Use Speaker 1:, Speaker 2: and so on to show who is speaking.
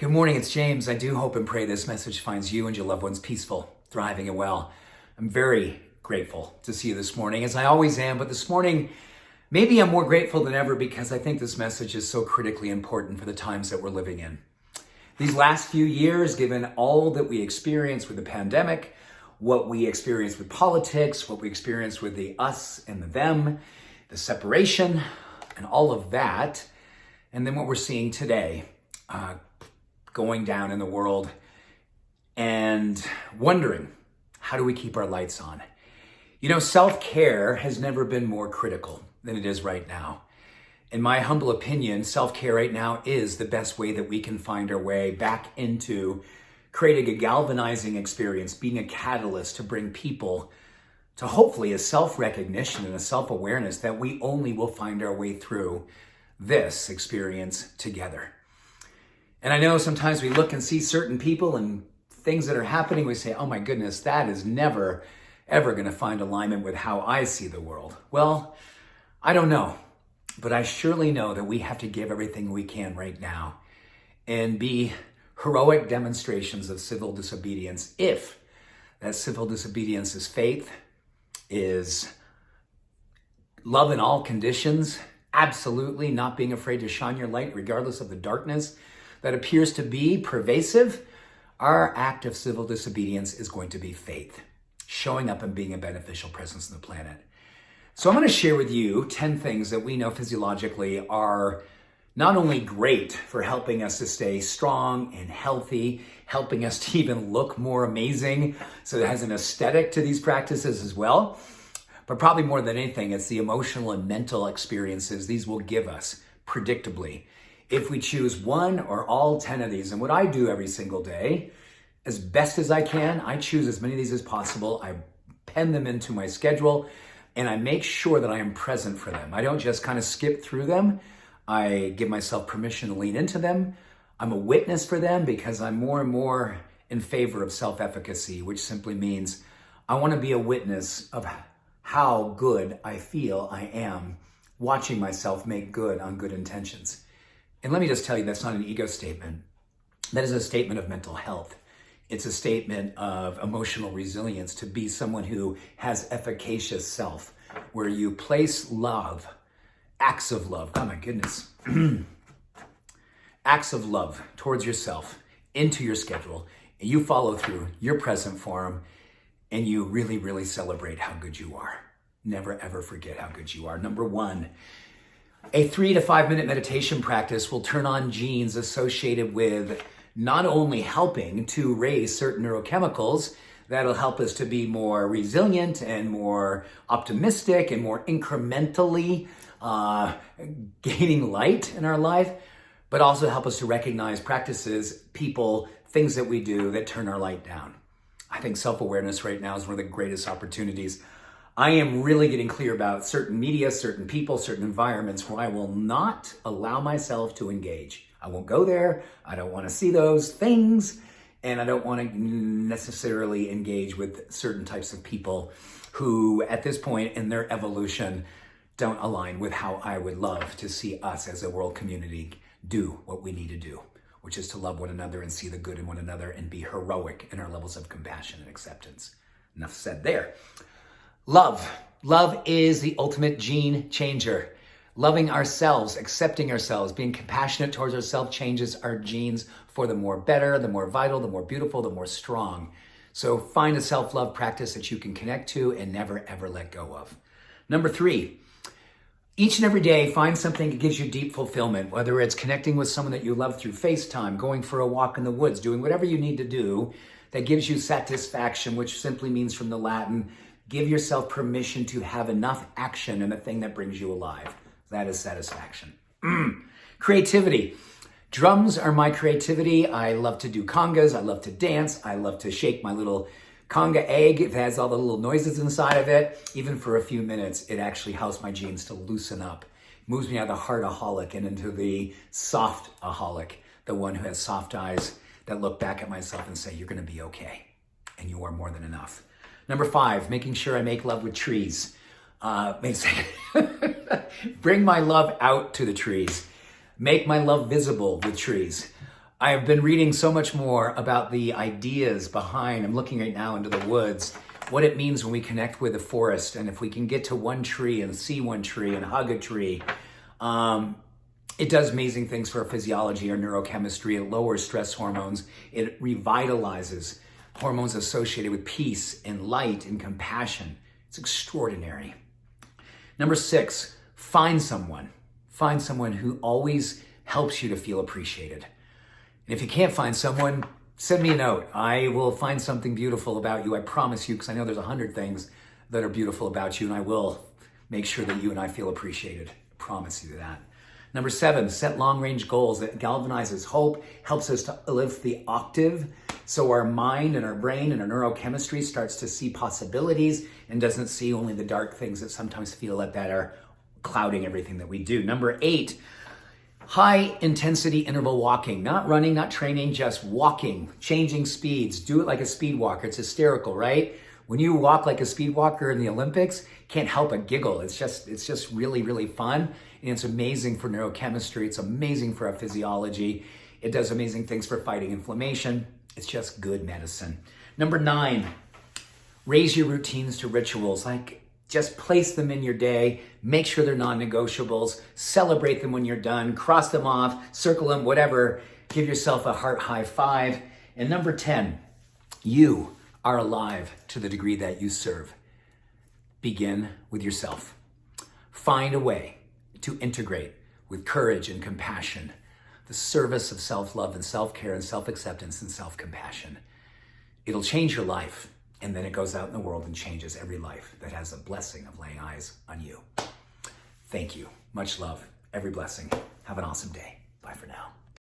Speaker 1: Good morning, it's James. I do hope and pray this message finds you and your loved ones peaceful, thriving, and well. I'm very grateful to see you this morning, as I always am, but this morning, maybe I'm more grateful than ever because I think this message is so critically important for the times that we're living in. These last few years, given all that we experienced with the pandemic, what we experienced with politics, what we experienced with the us and the them, the separation, and all of that, and then what we're seeing today, going down in the world and wondering, how do we keep our lights on? You know, self-care has never been more critical than it is right now. In my humble opinion, self-care right now is the best way that we can find our way back into creating a galvanizing experience, being a catalyst to bring people to hopefully a self-recognition and a self-awareness that we only will find our way through this experience together. And I know sometimes we look and see certain people and things that are happening, we say, oh my goodness, that is never, ever going to find alignment with how I see the world. Well, I don't know, but I surely know that we have to give everything we can right now and be heroic demonstrations of civil disobedience. If that civil disobedience is faith, is love in all conditions, absolutely not being afraid to shine your light regardless of the darkness that appears to be pervasive, our act of civil disobedience is going to be faith, showing up and being a beneficial presence on the planet. So I'm going to share with you 10 things that we know physiologically are not only great for helping us to stay strong and healthy, helping us to even look more amazing, so it has an aesthetic to these practices as well, but probably more than anything, it's the emotional and mental experiences these will give us predictably if we choose one or all 10 of these. And what I do every single day, as best as I can, I choose as many of these as possible. I pen them into my schedule and I make sure that I am present for them. I don't just kind of skip through them. I give myself permission to lean into them. I'm a witness for them because I'm more and more in favor of self-efficacy, which simply means I want to be a witness of how good I feel I am watching myself make good on good intentions. And let me just tell you, that's not an ego statement. That is a statement of mental health. It's a statement of emotional resilience to be someone who has efficacious self, where you place love, acts of love, oh my goodness, acts of love towards yourself into your schedule, and you follow through, you're present for them, and you really, really celebrate how good you are. Never, ever forget how good you are. Number one, a 3 to 5 minute meditation practice will turn on genes associated with not only helping to raise certain neurochemicals that'll help us to be more resilient and more optimistic and more incrementally gaining light in our life, but also help us to recognize practices, people, things that we do that turn our light down. I think self-awareness right now is one of the greatest opportunities. I am really getting clear about certain media, certain people, certain environments where I will not allow myself to engage. I won't go there. I don't want to see those things. And I don't want to necessarily engage with certain types of people who, at this point in their evolution, don't align with how I would love to see us as a world community do what we need to do, which is to love one another and see the good in one another and be heroic in our levels of compassion and acceptance. Enough said there. Love. Love is the ultimate gene changer. Loving ourselves, accepting ourselves, being compassionate towards ourselves changes our genes for the more better, the more vital, the more beautiful, the more strong. So find a self-love practice that you can connect to and never, ever let go of. Number 3, each and every day, find something that gives you deep fulfillment, whether it's connecting with someone that you love through FaceTime, going for a walk in the woods, doing whatever you need to do that gives you satisfaction, which simply means from the Latin, give yourself permission to have enough action in the thing that brings you alive. That is satisfaction. Creativity. Drums are my creativity. I love to do congas. I love to dance. I love to shake my little conga egg. It has all the little noises inside of it. Even for a few minutes, it actually helps my genes to loosen up. It moves me out of the hardaholic and into the softaholic, the one who has soft eyes that look back at myself and say, you're going to be okay. And you are more than enough. Number 5, making sure I make love with trees. Bring my love out to the trees. Make my love visible with trees. I have been reading so much more about the ideas behind, I'm looking right now into the woods, what it means when we connect with the forest. And if we can get to one tree and see one tree and hug a tree, it does amazing things for our physiology, our neurochemistry. It lowers stress hormones. It revitalizes hormones associated with peace and light and compassion. It's extraordinary. Number 6, find someone. Find someone who always helps you to feel appreciated. And if you can't find someone, send me a note. I will find something beautiful about you. I promise you, because I know there's 100 things that are beautiful about you, and I will make sure that you and I feel appreciated. I promise you that. Number 7, set long-range goals. That galvanizes hope, helps us to lift the octave, so our mind and our brain and our neurochemistry starts to see possibilities and doesn't see only the dark things that sometimes feel like that are clouding everything that we do. Number 8, high intensity interval walking, not running, not training, just walking, changing speeds. Do it like a speed walker. It's hysterical, right? When you walk like a speed walker in the Olympics, can't help but giggle. It's just really, really fun. And it's amazing for neurochemistry. It's amazing for our physiology. It does amazing things for fighting inflammation. It's just good medicine. Number 9, raise your routines to rituals. Like, just place them in your day. Make sure they're non-negotiables. Celebrate them when you're done. Cross them off, circle them, whatever. Give yourself a heart high five. And number 10, you are alive to the degree that you serve. Begin with yourself. Find a way to integrate with courage and compassion the service of self-love and self-care and self-acceptance and self-compassion. It'll change your life, and then it goes out in the world and changes every life that has a blessing of laying eyes on you. Thank you. Much love. Every blessing. Have an awesome day. Bye for now.